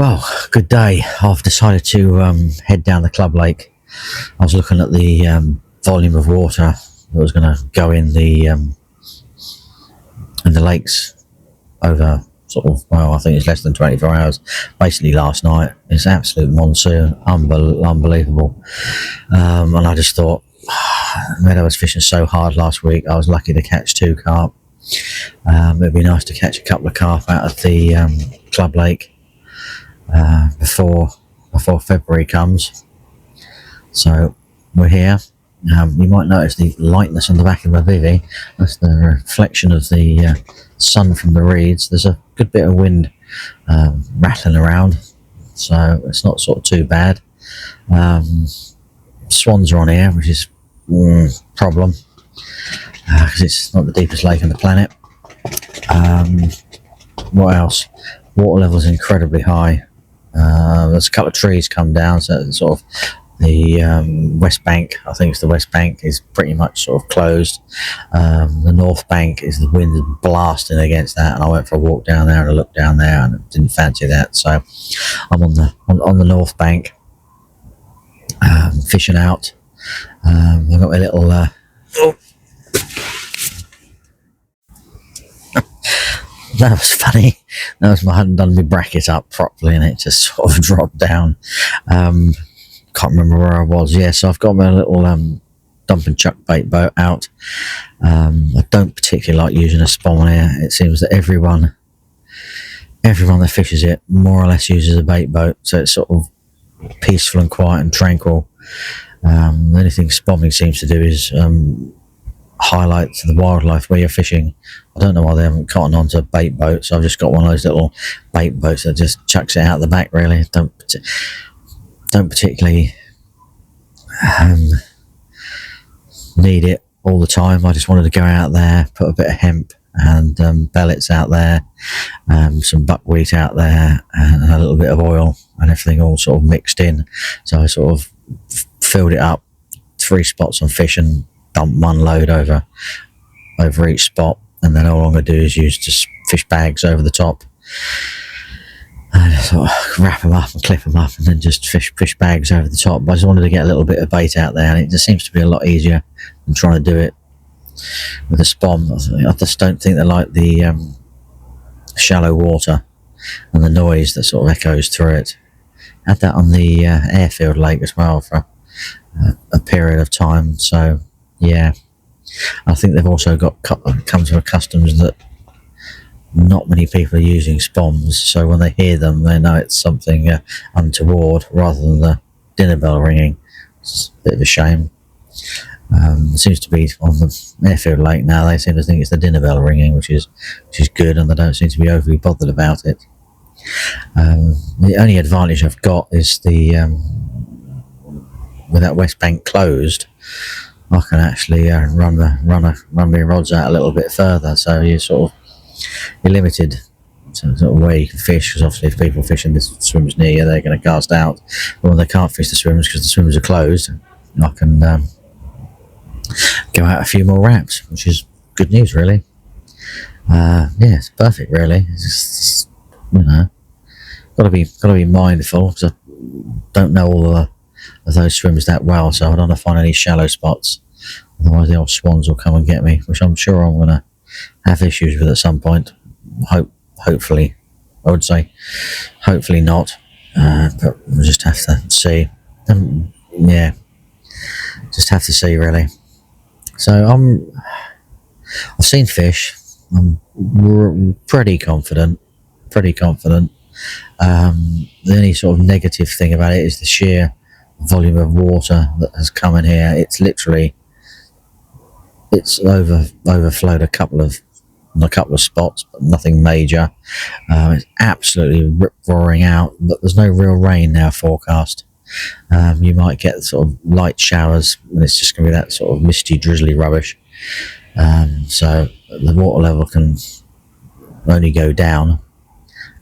Well, good day. I've decided to head down the club lake. I was looking at the volume of water that was going to go in the lakes over I think it's less than 24 hours. Basically, last night it's absolute monsoon, unbelievable. And I just thought, Meadow was fishing so hard last week. I was lucky to catch 2 carp. It'd be nice to catch a couple of carp out of the club lake before February comes. So we're here. You might notice the lightness on the back of my bivvy. That's the reflection of the sun from the reeds. There's a good bit of wind rattling around, so it's not too bad. Swans are on here, which is problem because it's not the deepest lake on the planet. What else? Water level's incredibly high. There's a couple of trees come down, so the west bank, I think it's the west bank, is pretty much closed. The north bank is the wind is blasting against that, and I went for a walk down there and a look down there and didn't fancy that, so I'm on the north bank fishing out. I've got my little that was funny. That was I hadn't done my bracket up properly and it just dropped down. Can't remember where I was. Yeah, so I've got my little dump and chuck bait boat out. I don't particularly like using a spom here. It seems that everyone that fishes it more or less uses a bait boat, so it's peaceful and quiet and tranquil. The only thing spombing seems to do is highlight the wildlife where you're fishing. I don't know why they haven't cottoned onto a bait boat, so I've just got one of those little bait boats that just chucks it out the back. Really, don't particularly need it all the time. I just wanted to go out there, put a bit of hemp and pellets out there, some buckwheat out there, and a little bit of oil, and everything all mixed in. So I filled it up, 3 spots on fish, and dump 1 load over each spot, and then all I'm going to do is use just fish bags over the top and wrap them up and clip them up, and then just fish bags over the top. But I just wanted to get a little bit of bait out there, and it just seems to be a lot easier than trying to do it with a spom. I just don't think they like the shallow water and the noise that echoes through it. Had that on the airfield lake as well for a period of time. So yeah, I think they've also come to a customs that not many people are using spoms, so when they hear them they know it's something untoward rather than the dinner bell ringing. It's a bit of a shame. It seems to be on the airfield lake now, they seem to think it's the dinner bell ringing, which is good, and they don't seem to be overly bothered about it. The only advantage I've got is with that west bank closed, I can actually run my rods out a little bit further, so you're limited to where you can fish, because obviously if people fishing the swims near you, they're going to cast out. But when they can't fish the swims because the swims are closed, I can go out a few more wraps, which is good news, really. Yeah, it's perfect, really. It's just, got to be mindful, because I don't know all of those swims that well, so I don't want to find any shallow spots. Otherwise the old swans will come and get me, which I'm sure I'm going to have issues with at some point. Hopefully, I would say. Hopefully not. But we'll just have to see. Yeah, just have to see, really. So I've seen fish. I'm pretty confident. The only negative thing about it is the sheer volume of water that has come in here. It's overflowed a couple of spots, but nothing major. It's absolutely rip-roaring out, but there's no real rain now forecast. You might get light showers, and it's just going to be that misty, drizzly rubbish. So the water level can only go down.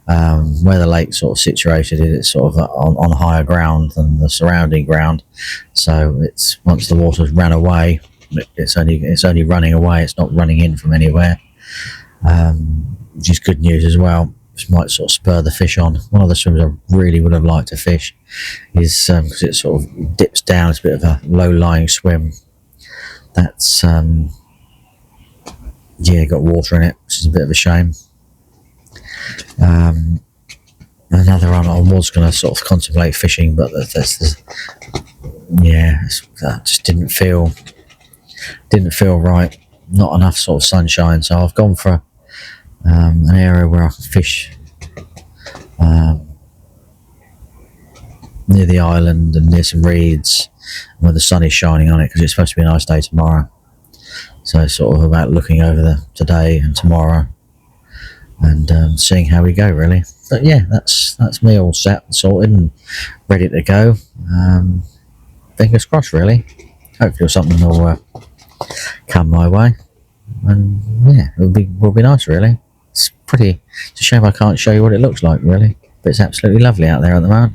Where the lake's situated, it's on higher ground than the surrounding ground. So it's once the water's ran away, it's only running away. It's not running in from anywhere, which is good news as well. which might sort of spur the fish on. One of the swims I really would have liked to fish is because it sort of dips down. It's a bit of a low-lying swim. That's yeah, got water in it, which is a bit of a shame. Another one I was going to sort of contemplate fishing, but that just didn't feel right. Not enough sort of sunshine, so I've gone for an area where I can fish near the island and near some reeds where the sun is shining on it, because it's supposed to be a nice day tomorrow. So it's sort of about looking over the today and tomorrow and seeing how we go, really. But yeah, that's me all set and sorted and ready to go. Fingers crossed, really. Hopefully something will come my way, and yeah, will be nice, really. It's a shame I can't show you what it looks like, really, but it's absolutely lovely out there at the moment.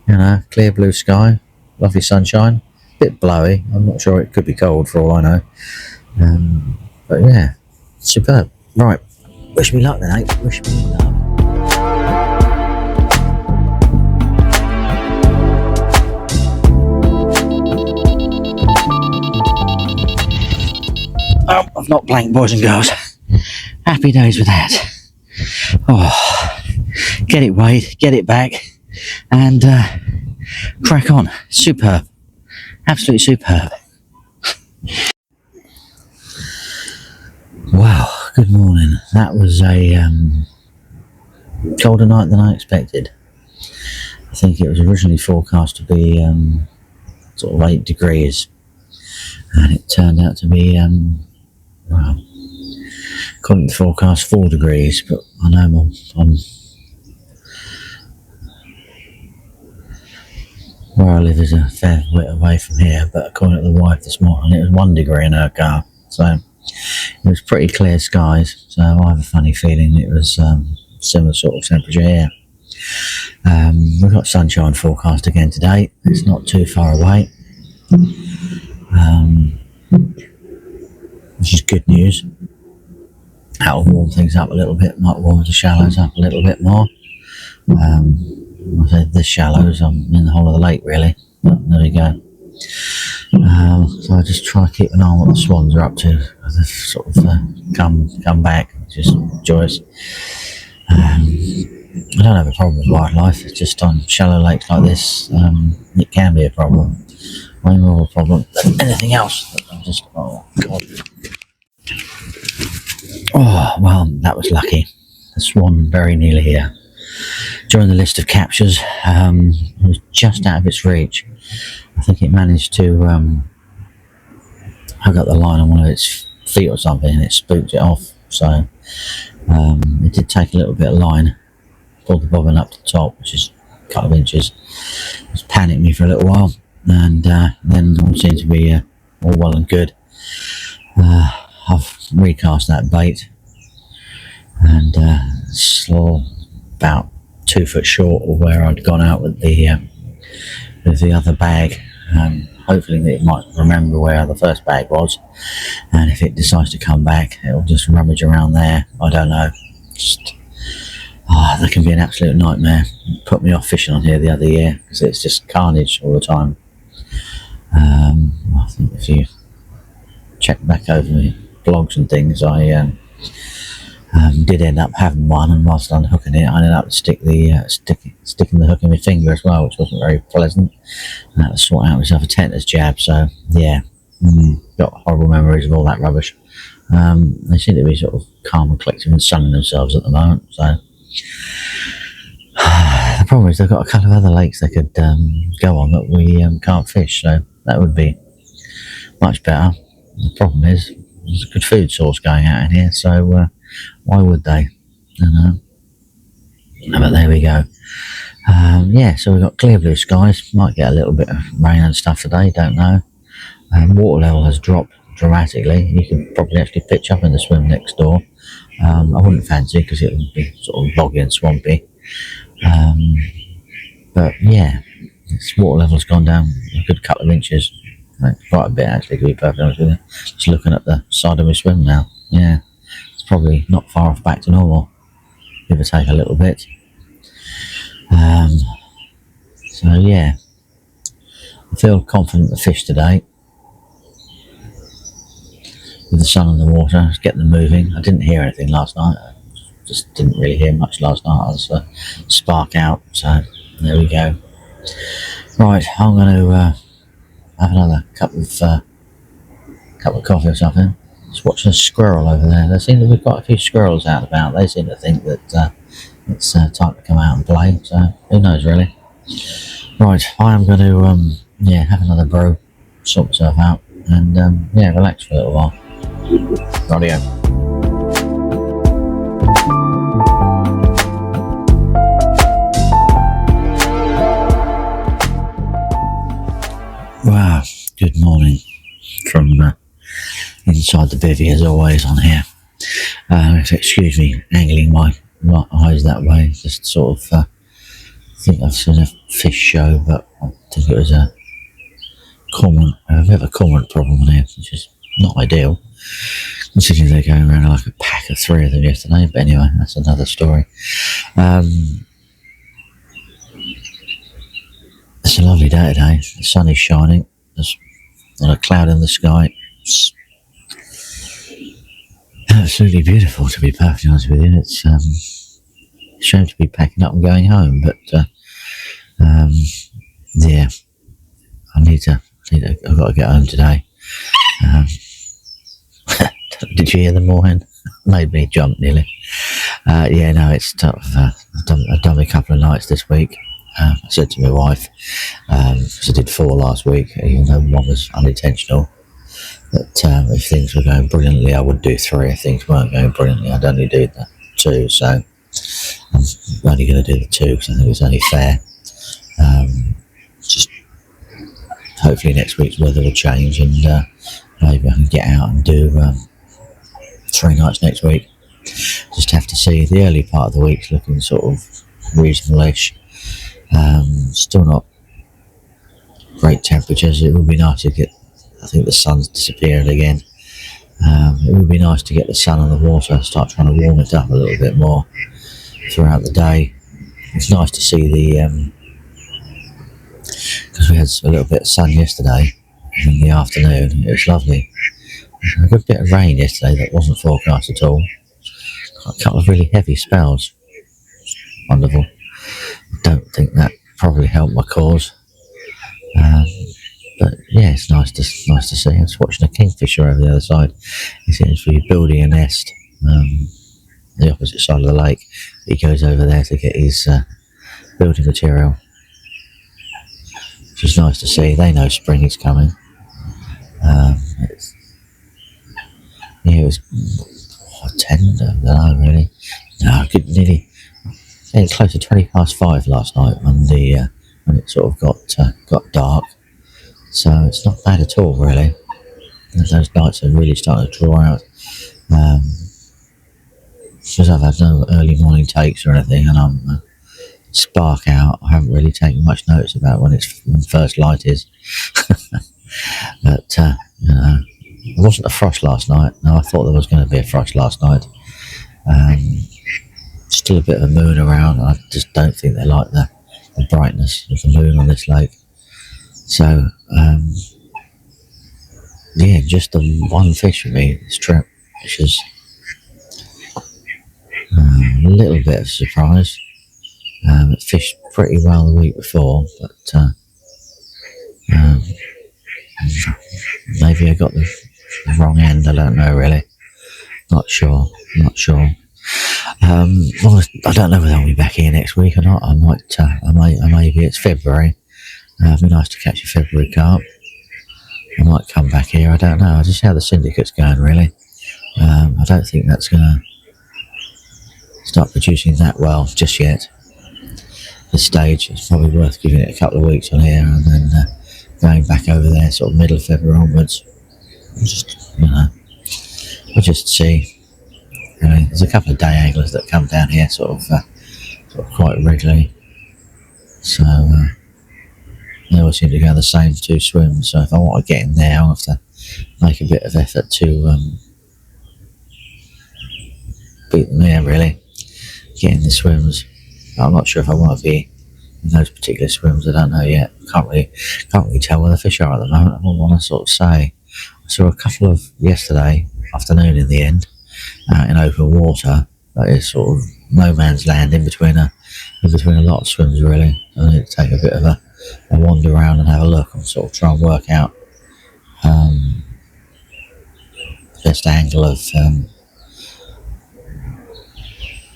You know, clear blue sky, lovely sunshine, bit blowy. I'm not sure, it could be cold for all I know. But yeah, superb. Right, wish me luck then, mate. Wish me luck. Oh, I've not blanked, boys and girls. Happy days with that. Oh, get it weighed, get it back, and crack on. Superb. Absolutely superb. Wow, good morning. That was a colder night than I expected. I think it was originally forecast to be sort of 8 degrees, and it turned out to be well, according to the forecast, 4 degrees, but I know I'm where I live is a fair bit away from here, but according to the wife this morning, it was 1 degree in her car, so it was pretty clear skies, so I have a funny feeling it was similar sort of temperature here. We've got sunshine forecast again today. It's not too far away, which is good news. That'll warm things up a little bit, might warm the shallows up a little bit more. I said the shallows, I'm in the whole of the lake really, but there we go. So I just try to keep an eye on what the swans are up to. They've sort of come back, which is joyous. I don't have a problem with wildlife, it's just on shallow lakes like this, it can be a problem. Way more of a problem than anything else. I'm just, oh god. Oh, well, that was lucky. The swan very nearly here. During the list of captures, it was just out of its reach. I think it managed to hug up the line on one of its feet or something, and it spooked it off. So it did take a little bit of line, pulled the bobbin up to the top, which is a couple of inches. It was panicked me for a little while, and then all seemed to be all well and good. I've recast that bait, and saw about 2 foot short of where I'd gone out with the other bag. Hopefully it might remember where the first bag was, and if it decides to come back, it'll just rummage around there. I don't know. That can be an absolute nightmare. It put me off fishing on here the other year because it's just carnage all the time. I think if you check back over my blogs and things, I did end up having one, and whilst unhooking it, I ended up sticking the hook in my finger as well, which wasn't very pleasant. And I had to sort out myself a tetanus jab. So yeah, got horrible memories of all that rubbish. They seem to be sort of calm and collective and sunning themselves at the moment. So the problem is they've got a couple of other lakes they could go on that we can't fish, so that would be much better. The problem is there's a good food source going out in here, so why would they? I don't know. But there we go. Yeah, so we've got clear blue skies. Might get a little bit of rain and stuff today, don't know. Water level has dropped dramatically. You can probably actually pitch up in the swim next door. I wouldn't fancy because it would be sort of boggy and swampy. But yeah, its water level's gone down a good couple of inches. Quite a bit actually, to be perfectly honest with you. Just looking at the side of my swim now. Yeah, it's probably not far off back to normal. give or take a little bit. So yeah, I feel confident to fish today with the sun and the water. Let's get them moving. I didn't hear anything last night. I just didn't really hear much last night. I was spark out, so there we go. Right, I'm going to have another cup of coffee or something. Just watching a squirrel over there. There seem to be quite a few squirrels out and about. They seem to think that it's time to come out and play, so who knows really. Right, I am going to have another brew, sort myself out, and relax for a little while. Rightio. Wow, good morning from inside the bivvy as always on here. Excuse me, angling my eyes that way. Just sort of I think I've seen a fish show, but I think it was a cormorant. We have a cormorant problem on here, which is not ideal, considering they're going around like a pack of 3 of them yesterday. But anyway, that's another story. It's a lovely day today. The sun is shining. There's not a cloud in the sky. It's absolutely beautiful, to be perfectly honest with you. It's a shame to be packing up and going home, but yeah, I've got to get home today. Did you hear the moorhen? Made me jump nearly. It's tough. I've done a couple of nights this week. I said to my wife, because I did 4 last week, even though one was unintentional, that if things were going brilliantly, I would do 3. If things weren't going brilliantly, I'd only do 2. So I'm only going to do the 2 because I think it's only fair. Just hopefully next week's weather will change, and maybe I can get out and do 3 nights next week. Just have to see. The early part of the week's looking sort of reasonable-ish. Still not great temperatures. It would be nice to get, I think the sun's disappeared again. It would be nice to get the sun on the water, start trying to warm it up a little bit more throughout the day. It's nice to see because we had a little bit of sun yesterday in the afternoon. It was lovely. A good bit of rain yesterday that wasn't forecast at all. A couple of really heavy spells. Wonderful. I don't think that probably helped my cause. But yeah, it's nice to see. I was watching a kingfisher over the other side. He seems to be building a nest the opposite side of the lake. He goes over there to get his building material, which is nice to see. They know spring is coming. It was 10, I don't know really. No, I could nearly getting close to 5:20 last night when it sort of got dark. So it's not bad at all really. Those nights are really starting to draw out. Because I've had no early morning takes or anything, and I'm spark out. I haven't really taken much notice about when first light is. But it wasn't a frost last night. No, I thought there was going to be a frost last night. Still a bit of a moon around. I just don't think they like the brightness of the moon on this lake. So just the one fish for me this trip, which is a little bit of a surprise. It fished pretty well the week before, but maybe I got the wrong end. I don't know really. Not sure. I don't know whether I'll be back here next week or not. I maybe it's February. It'd be nice to catch a February carp. I might come back here. I don't know. I just see how the syndicate's going really. I don't think that's going to start producing that well just yet. This stage, it's probably worth giving it a couple of weeks on here and then going back over there sort of middle of February onwards. We'll just see. Really. There's a couple of day anglers that come down here sort of quite regularly, so they all seem to go the same 2 swims. So if I want to get in there, I'll have to make a bit of effort to beat them there really. getting the swims. I'm not sure if I want to be in those particular swims. I don't know yet. Can't really tell where the fish are at the moment. I don't want to sort of say. I saw a couple of yesterday afternoon in the end, out in open water. That is sort of no man's land in between a lot of swims, really. I need to take a bit of a wander around and have a look and sort of try and work out the best angle of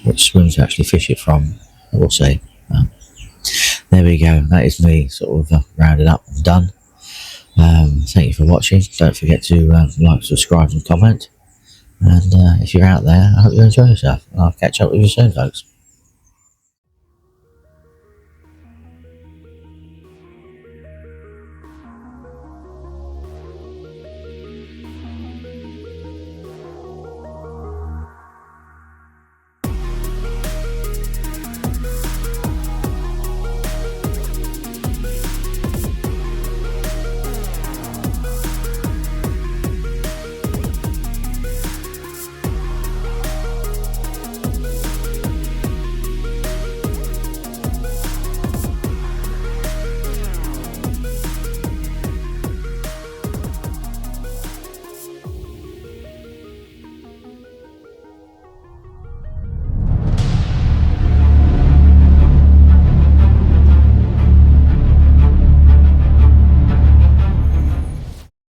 which swims to actually fish it from. We'll see. There we go. That is me sort of rounded up and done. Thank you for watching. Don't forget to like, subscribe and comment. And if you're out there, I hope you enjoy yourself. I'll catch up with you soon, folks.